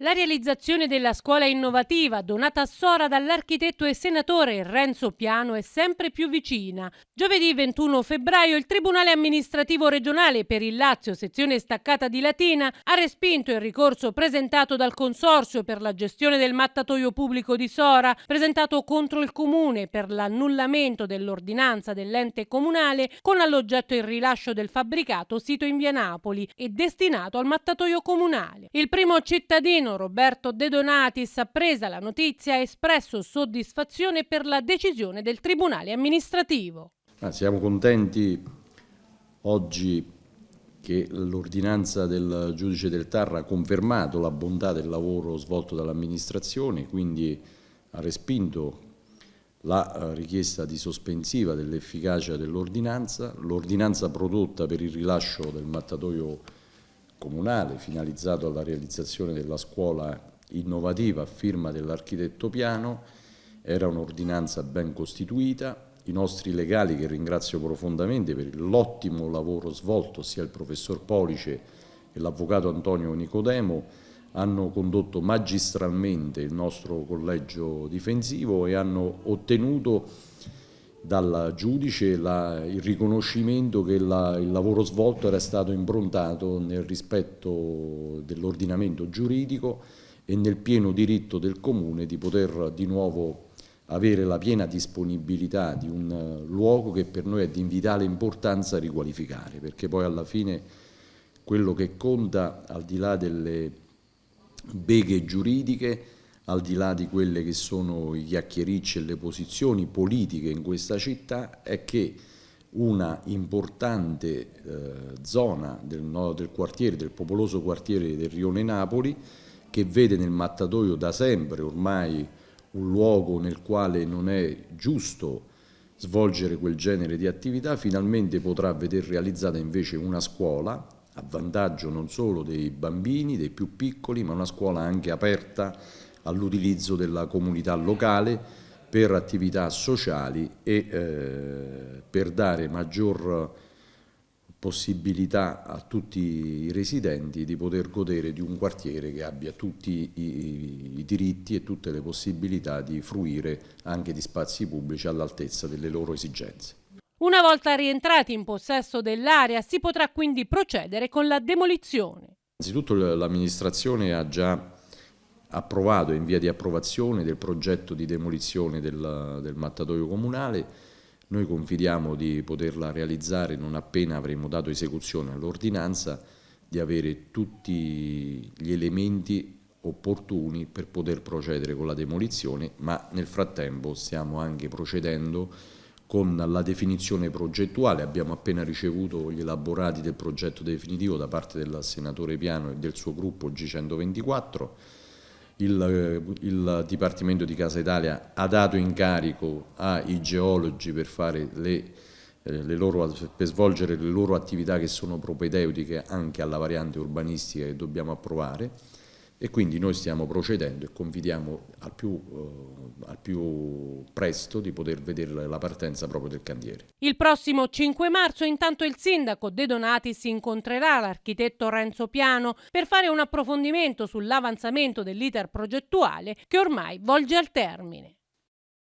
La realizzazione della scuola innovativa donata a Sora dall'architetto e senatore Renzo Piano è sempre più vicina. Giovedì 21 febbraio il Tribunale amministrativo regionale per il Lazio, sezione staccata di Latina, ha respinto il ricorso presentato dal Consorzio per la gestione del mattatoio pubblico di Sora, presentato contro il Comune per l'annullamento dell'ordinanza dell'ente comunale con all'oggetto il rilascio del fabbricato sito in via Napoli e destinato al mattatoio comunale. Il primo cittadino Roberto De Donatis, appresa la notizia, ha espresso soddisfazione per la decisione del Tribunale amministrativo. Siamo contenti oggi che l'ordinanza del giudice del TAR ha confermato la bontà del lavoro svolto dall'amministrazione, quindi ha respinto la richiesta di sospensiva dell'efficacia dell'ordinanza. L'ordinanza prodotta per il rilascio del mattatoio comunale finalizzato alla realizzazione della scuola innovativa a firma dell'architetto Piano era un'ordinanza ben costituita. I nostri legali, che ringrazio profondamente per l'ottimo lavoro svolto, sia il professor Police e l'avvocato Antonio Nicodemo, hanno condotto magistralmente il nostro collegio difensivo e hanno ottenuto dal giudice il riconoscimento che il lavoro svolto era stato improntato nel rispetto dell'ordinamento giuridico e nel pieno diritto del Comune di poter di nuovo avere la piena disponibilità di un luogo che per noi è di vitale importanza riqualificare, perché poi alla fine quello che conta, al di là delle beghe giuridiche, al di là di quelle che sono i chiacchiericci e le posizioni politiche in questa città, è che una importante zona del quartiere, del popoloso quartiere del Rione Napoli, che vede nel mattatoio da sempre ormai un luogo nel quale non è giusto svolgere quel genere di attività, finalmente potrà vedere realizzata invece una scuola a vantaggio non solo dei bambini, dei più piccoli, ma una scuola anche aperta all'utilizzo della comunità locale per attività sociali e per dare maggior possibilità a tutti i residenti di poter godere di un quartiere che abbia tutti i diritti e tutte le possibilità di fruire anche di spazi pubblici all'altezza delle loro esigenze. Una volta rientrati in possesso dell'area si potrà quindi procedere con la demolizione. Innanzitutto l'amministrazione ha già approvato, in via di approvazione, del progetto di demolizione del mattatoio comunale. Noi confidiamo di poterla realizzare non appena avremo dato esecuzione all'ordinanza, di avere tutti gli elementi opportuni per poter procedere con la demolizione, ma nel frattempo stiamo anche procedendo con la definizione progettuale. Abbiamo appena ricevuto gli elaborati del progetto definitivo da parte del senatore Piano e del suo gruppo G124. Il Dipartimento di Casa Italia ha dato incarico ai geologi per fare per svolgere le loro attività che sono propedeutiche anche alla variante urbanistica che dobbiamo approvare, e quindi noi stiamo procedendo e confidiamo al più presto di poter vedere la partenza proprio del cantiere. Il prossimo 5 marzo intanto il sindaco De Donatis incontrerà l'architetto Renzo Piano per fare un approfondimento sull'avanzamento dell'iter progettuale che ormai volge al termine.